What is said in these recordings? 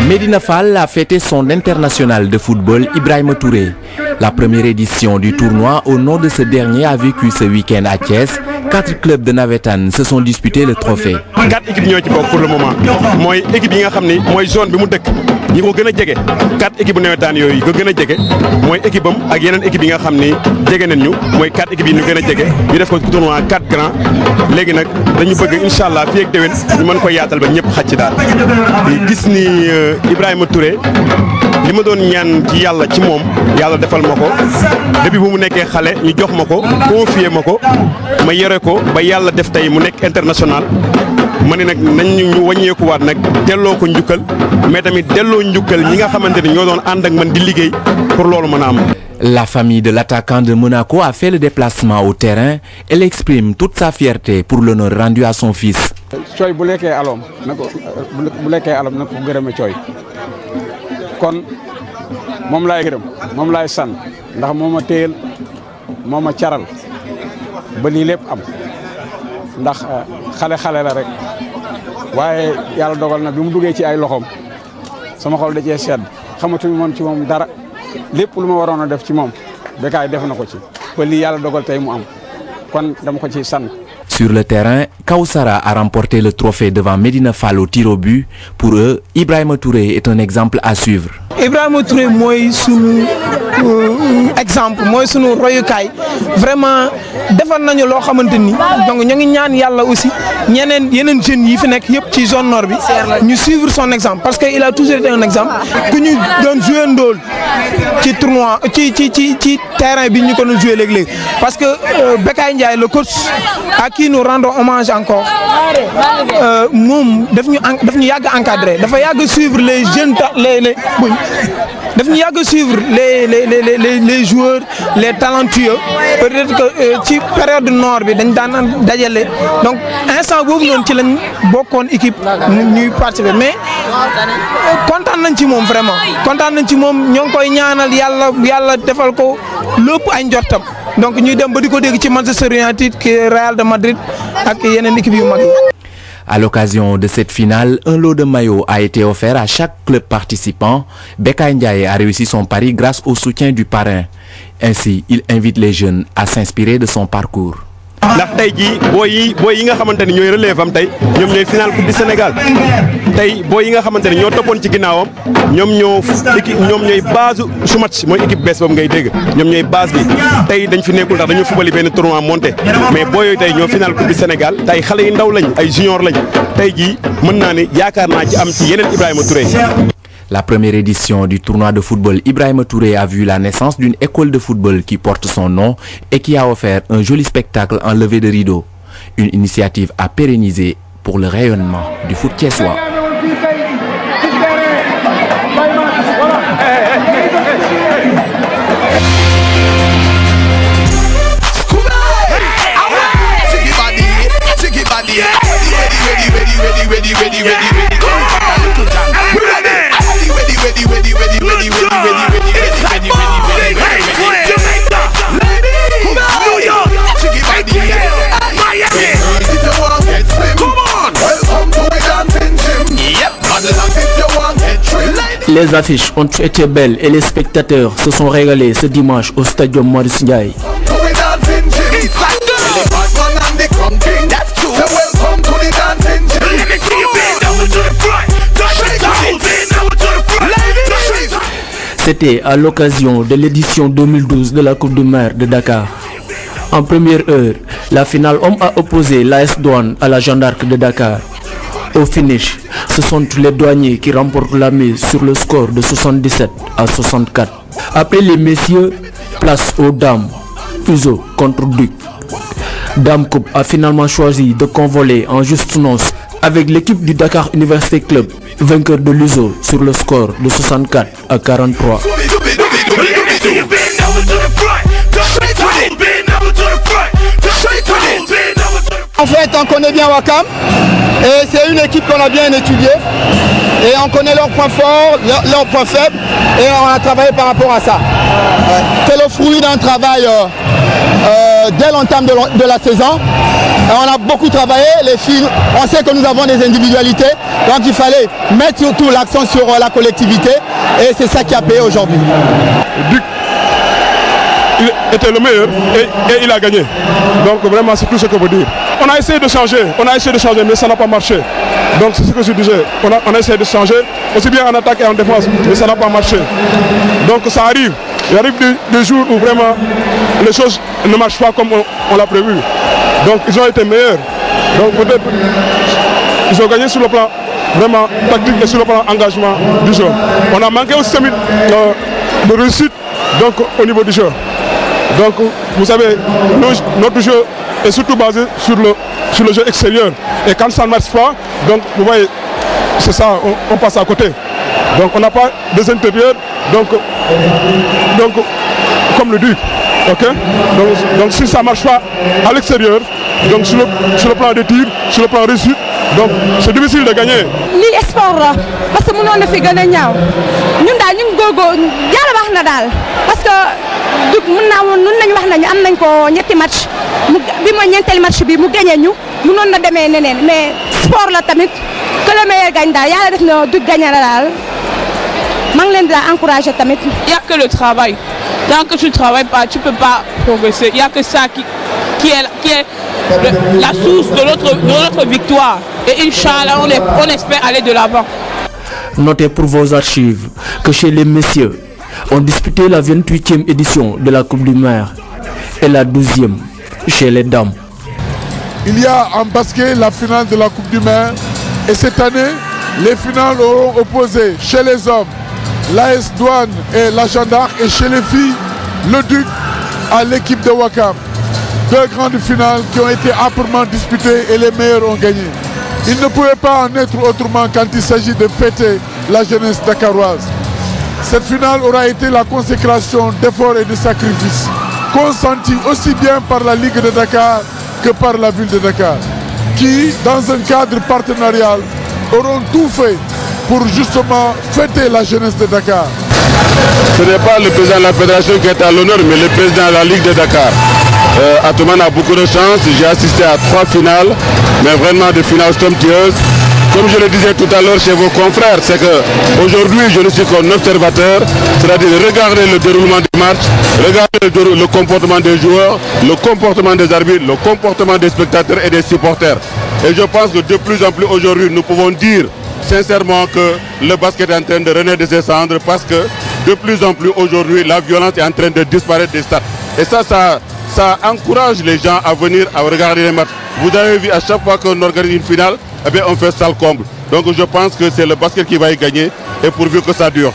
Médina Fall a fêté son international de football Ibrahima Touré. La première édition du tournoi au nom de ce dernier a vécu ce week-end à Thiès. 4 clubs de navétane se sont disputés le trophée. 4 équipes ñoo ci bokk pour le moment mooy équipe yi nga xam ni mooy zone bi mu dëkk yi ko gën a jege 4 équipes bu nawetaan yooyu ko gën a jege mooy équipe am ak yeneen équipe yi nga xam ni jege nañ ñu mooy 4 équipes yi ñu gën a jege ñu def ko tournoi 4 grands léegi nag dañu bëgg incha allah fii ak déwén ñu mën ko yaatal ba ñëpp xaj ci daal. gis ni Ibrahima Touré li ma doon ñaan ci yàlla ci moom yàlla defal ma ko depuis bu mu nekkee xale ñu jox ma ko confier ma ko ma yore ko ba yàlla def tey mu nekk international ma ne nag nañ ñu wàññeekuwaat nag delloo ko njukkal mais tamit delloo njukkal ñi nga xamante ni ñoo doon ànd ak man di liggéey pour loolu mën a am. La famille de l'attaquant de Monaco a fait le déplacement au terrain. Elle exprime toute sa fierté pour l'honneur rendu à son fils. Coy bu lekkee alom na ko bu lekkee alom na ko gërëme Coy kon moom laay gërëm moom laay sant ndax moo ma téyel moo ma caral ba lii lépp am ndax xale la rek waaye yàlla dogal na bi mu duggee ci ay loxoom sama xol da cee sedd xamatuñu woon ci moom dara lépp lu ma waroon a def ci moom Bécaye def na ko ci ba lii yàlla dogal tey mu am kon dama ko ciy sant. Sur le terrain, Kawsara a remporté le trophée devant Médina Fall au tir au but. Pour eux, Ibrahima Touré est un exemple à suivre. Ibrahima Touré mooy sunu exemple mooy sunu royukaay vraiment defal nañu loo xamante ni donc ñu ngi ñaan yàlla aussi yeneen jeunes yi fi nekk yëpp ci zone nord bi ñu suivre son exemple parce que il a toujours été un exemple ku ñu doon joué ndóol ci tournoi ci terrain bi ñu ko doon joué léegi parce que Bécaye Ndiaye le coach à qui nous rendons hommage encore moom daf ñu yàgg encadré dafa yàgg suivre les jeunes daf ñu yàgg suivre les joueurs les talentueux peut-être que ci période nord bi dañ daan dajale donc instant boobu noonu ci lañ bokkoon équipe ñuy participer mais kontaan nañ ci moom vraiment kontaan nañ ci moom ñoo ngi koy ñaanal yàlla defal ko lépp ay njortam donc ñuy dem ba di ko dégg ci Manchester United Real de Madrid ak yeneen équipe yu mag yi. À l'occasion de cette finale, un lot de maillots a été offert à chaque club participant. Bécaye Ndiaye a réussi son pari grâce au soutien du parrain. Ainsi, il invite les jeunes à s'inspirer de son parcours. ndax tey jii booy yi nga xamante ni ñooy relève am tey ñoom ñooy final coupe du Sénégal tey booy yi nga xamante ni ñoo toppoon ci ginnaawam ñoom ñooy base su match mooy équipe bees boobu ngay dégg ñoom ñooy base bi tey dañ fi nekkul ndax dañoo fubali benn tournoi monté mais booy yooyu tey ñoo final coupe du Sénégal tey xale yi ndaw lañ ay junior lañ tey jii mën naa ne yaakaar naa ci am ci yeneen Ibrahima Touré. La première édition du tournoi de football Ibrahima Touré a vu la naissance d'une école de football qui porte son nom et qui a offert un joli spectacle en levée de rideau. Une initiative à pérenniser pour le rayonnement du foot thiessois. Les affiches ont été belles et les spectateurs se sont régalés ce dimanche au stadium Maurice Ndiaye. C'était à l'occasion de l'édition 2012 de la Coupe du Maire de Dakar. En première heure, la finale homme a opposé l'AS Douane à la Jeanne d'Arc de Dakar. Au finish, ce sont les douaniers qui remportent la mise sur le score de 77 à 64. Après les messieurs, place aux dames. Uzo contre Duc. Dame Coupe a finalement choisi de convoler en juste noces avec l'équipe du Dakar Université Club, vainqueur de l'Uzo sur le score de 64 à 43. En fait, on connaît bien Wakam et c'est une équipe qu'on a bien étudiée et on connaît leurs points forts, leurs points faibles et on a travaillé par rapport à ça. C'est le fruit d'un travail dès l'entame de la saison on a beaucoup travaillé, les filles, on sait que nous avons des individualités, donc il fallait mettre surtout l'accent sur la collectivité et c'est ça qui a payé aujourd'hui. Duc, il était le meilleur et il a gagné. Donc vraiment c'est tout ce qu'on peut dire. On a essayé de changer, mais ça n'a pas marché. Donc c'est ce que je disais, on a essayé de changer, aussi bien en attaque et en défense, mais ça n'a pas marché. Donc ça arrive, il arrive des jours où vraiment les choses ne marchent pas comme on l'a prévu. Donc ils ont été meilleurs. Donc peut-être ils ont gagné sur le plan vraiment tactique et sur le plan engagement du jeu. On a manqué aussi de réussite donc, au niveau du jeu. Donc vous savez, notre jeu est surtout basé sur le jeu extérieur. Et quand ça ne marche pas, donc vous voyez, c'est ça, on passe à côté. Donc on n'a pas des intérieurs, donc comme le Duc. Okay? Donc si ça ne marche pas à l'extérieur, donc sur le plan de tir, sur le plan réussite, donc c'est difficile de gagner. Lii sport la parce que mënoon na fi gën a ñaaw ñun daal ñu ngi góorgóorlu yàlla wax na daal parce que Duc mën nañu wax nañu am nañ ko ñetti match bi mooy ñeenteeli match bi mu gagné ñu mënoon na demee neneen mais sport la tamit que le meilleur gagne daal yàlla def na Duc gagné la daal maa ngi leen di la encouragé tamit. Il y a que le travail. Tant que tu ne travailles pas, tu ne peux pas progresser. Il n'y a que ça qui est la source de notre victoire. Et Inch'Allah, on espère aller de l'avant. Notez pour vos archives que chez les messieurs, on disputé la 28e édition de la Coupe du Maire et la 12e chez les dames. Il y a en basket la finale de la Coupe du Maire et cette année, les finales auront opposé chez les hommes l'AS Douane et la Jeanne d'Arc et chez les filles, le Duc à l'équipe de Ouakam. Deux grandes finales qui ont été âprement disputées et les meilleurs ont gagné. Il ne pouvait pas en être autrement quand il s'agit de fêter la jeunesse dakaroise. Cette finale aura été la consécration d'efforts et de sacrifices, consentis aussi bien par la Ligue de Dakar que par la ville de Dakar, qui, dans un cadre partenarial, auront tout fait pour justement fêter la jeunesse de Dakar. Ce n'est pas le président de la fédération qui est à l'honneur, mais le président de la Ligue de Dakar. Atoumane a beaucoup de chance, j'ai assisté à 3 finales, mais vraiment des finales somptueuses. Comme je le disais tout à l'heure chez vos confrères, c'est qu'aujourd'hui je ne suis qu'un observateur, c'est-à-dire regarder le déroulement du match, regarder le comportement des joueurs, le comportement des arbitres, le comportement des spectateurs et des supporters. Et je pense que de plus en plus aujourd'hui nous pouvons dire sincèrement que le basket est en train de renaître de ses cendres parce que de plus en plus aujourd'hui la violence est en train de disparaître des stades. Et ça encourage les gens à venir à regarder les matchs. Vous avez vu à chaque fois qu'on organise une finale, eh bien on fait ça le comble. Donc je pense que c'est le basket qui va y gagner et pourvu que ça dure.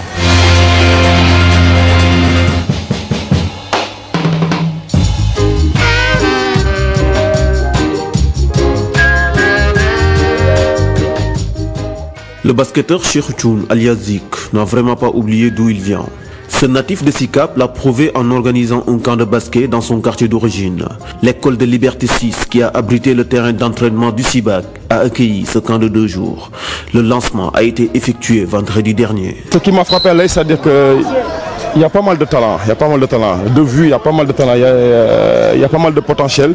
Le basketteur Cheikh Thioune alias Zik n'a vraiment pas oublié d'où il vient. Ce natif de Sicap l'a prouvé en organisant un camp de basket dans son quartier d'origine. L'école de Liberté 6, qui a abrité le terrain d'entraînement du CIBAC, a accueilli ce camp de 2 jours. Le lancement a été effectué vendredi dernier. Ce qui m'a frappé là, c'est-à-dire qu'il y a pas mal de talent, de vue, il y a pas mal de talent, il y a pas mal de potentiel.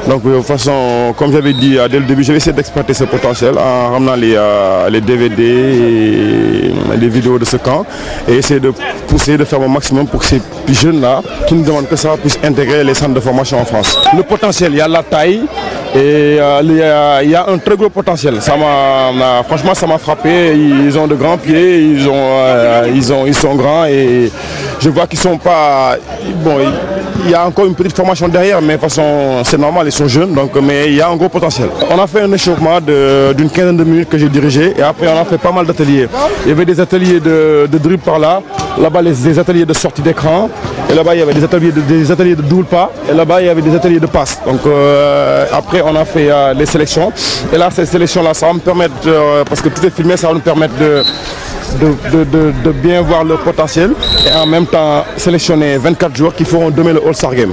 Donc de toute façon, comme j'avais dit dès le début, je vais essayer d'exploiter ce potentiel en ramenant les DVD et les vidéos de ce camp et essayer de pousser, de faire mon maximum pour que ces jeunes-là, qui ne demandent que ça, puissent intégrer les centres de formation en France. Le potentiel, il y a la taille et il y a un très gros potentiel. Franchement, ça m'a frappé. Ils ont de grands pieds, ils sont grands et je vois qu'ils sont pas... Bon, il y a encore une petite formation derrière, mais de toute façon, c'est normal, ils sont jeunes, donc, mais il y a un gros potentiel. On a fait un échauffement d'une quinzaine de minutes que j'ai dirigé et après on a fait pas mal d'ateliers. Il y avait des ateliers de dribble par là-bas des ateliers de sortie d'écran, et là-bas il y avait des ateliers de double pas, et là-bas il y avait des ateliers de passe. Donc après on a fait les sélections, et là ces sélections-là, ça va me permettre, parce que tout est filmé, ça va nous permettre de bien voir leur potentiel et en même temps sélectionner 24 joueurs qui feront demain le All-Star Game.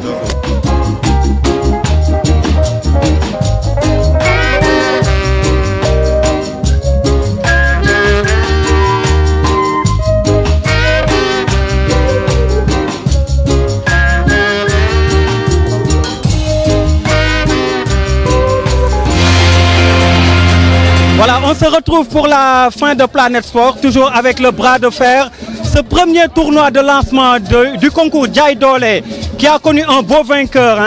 se retrouve pour la fin de Planète Sport, toujours avec le bras de fer. Ce premier tournoi de lancement du concours Jaay Doole qui a connu un beau vainqueur,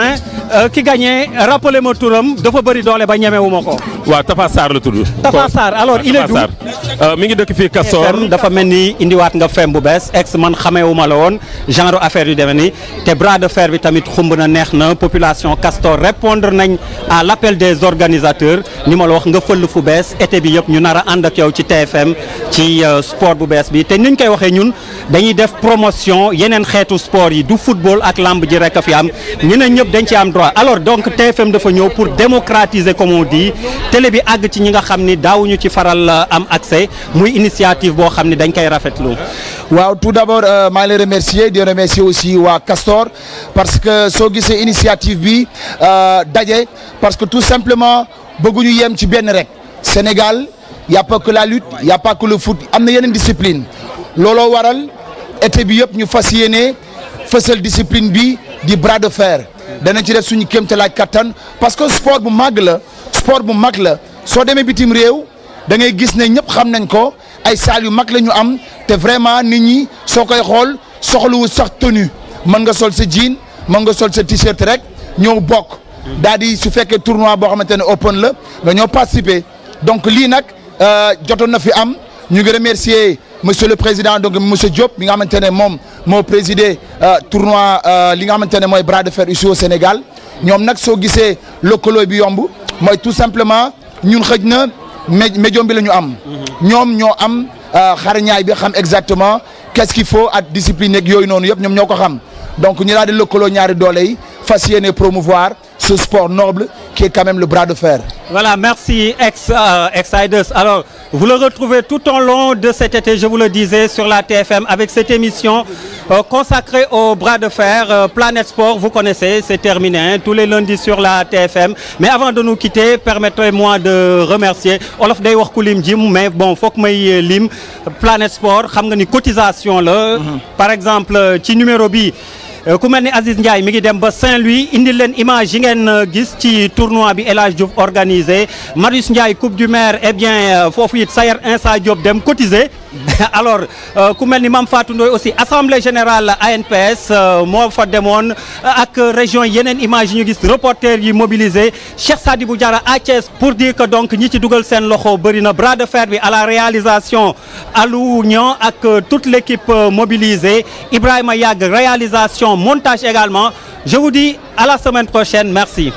qui gagnait, rappelez-moi touram dafa bëri doole ba ñemewuma ko. waaw Tafa Sarr la tudd. Tafa Sarr alors il est d'où? mi ngi dëkk fii Castor. dafa mel ni indiwaat nga fem bu bees ex man xamewuma la woon genre affaire yu demee nii te bras de fer bi tamit xumb na neex na population Castor répondre nañ à l'appel des organisateurs ni ma la wax nga fël fu bees été bi yëpp ñu nar a ànd ak yow ci TFM ci sport bu bees bi te niñ koy waxee ñun dañuy def promotion yeneen xeetu sport yi du football ak lamb ji rek a fi am ñeneen ñëpp dañ ci am droit alors donc TFM dafa ñëw pour démocratiser comme on dit télé bi àgg ci ñi nga xam ni daawuñu ci faral am accès muy initiative boo xam ni dañ koy rafetlu. waaw tout d'abord maa ngi lay remercier di remercier aussi waa Castor parce que soo gisee initiative bi daje parce que tout simplement bëgguñu yem ci benn rek Sénégal y a pas que la lutte y a pas que le foot am na yeneen discipline looloo waral été bi yëpp ñu fas yéene fësal discipline bi di bras de fer danañ ci def suñu kéemtalaay kattan parce que sport bu mag la soo demee bitim réew da ngay gis ne ñëpp xam nañ ko ay saal yu mag la ñu am te vraiment nit ñi soo koy xool soxlawu sax tenue mën nga sol sa jean mën nga sol sa t-shirt rek ñëw bokk daal di su fekkee tournoi boo xamante ne open la nga ñëw participer donc lii nag jotoon na fi am ñu ngi remercier monsieur le président donc monsieur Diop mi nga xamante ne moom moo présidé tournoi li nga xamante ne mooy bras de fer ici au Sénégal ñoom nag soo gisee lëkkaloo bi yomb mooy tout simplement ñun xëj na médium bi la ñu am. ñoom ñoo am xarañaay bi xam exactement qu'est-ce qu'il faut ak discipline yeeg yooyu noonu yëpp ñoom ñoo ko xam donc ñu daal di lëkkaloo ñaari doole yi fas yéene promouvoir ce sport noble qui est quand même le bras de fer. Voilà, merci Ex-Siders. Alors, vous le retrouvez tout au long de cet été, je vous le disais, sur la TFM avec cette émission consacrée au bras de fer. Planète Sport, vous connaissez, c'est terminé, tous les lundis sur la TFM. Mais avant de nous quitter, permettez-moi de remercier Olof day wax ku lim jim mais bon foog may lim Planète Sport xam nga ni cotisation la. Par exemple ci numéro bi ku mel ni Aziz Ndiaye mi ngi dem ba Saint-Louis indil leen image yi ngeen gis ci tournoi bi El Hadj Diouf organisé Marius Ndiaye coupe du maire eh bien foofu it Sayer Insa Diop dem cotiser alors ku mel ni Mame Fatou Ndoye aussi assemblée générale ANPS moo fa demoon ak région yeneen image yi ñu gis reporter yi mobilisé Cheikh Sadibou Diarra à Thiès pour dire que donc ñi ci dugal seen loxo bëri na bras de fer bi à la réalisation Alou Niang ak toute l'équipe mobilisée Ibrahima Yag réalisation montage également. Je vous dis à la semaine prochaine. Merci.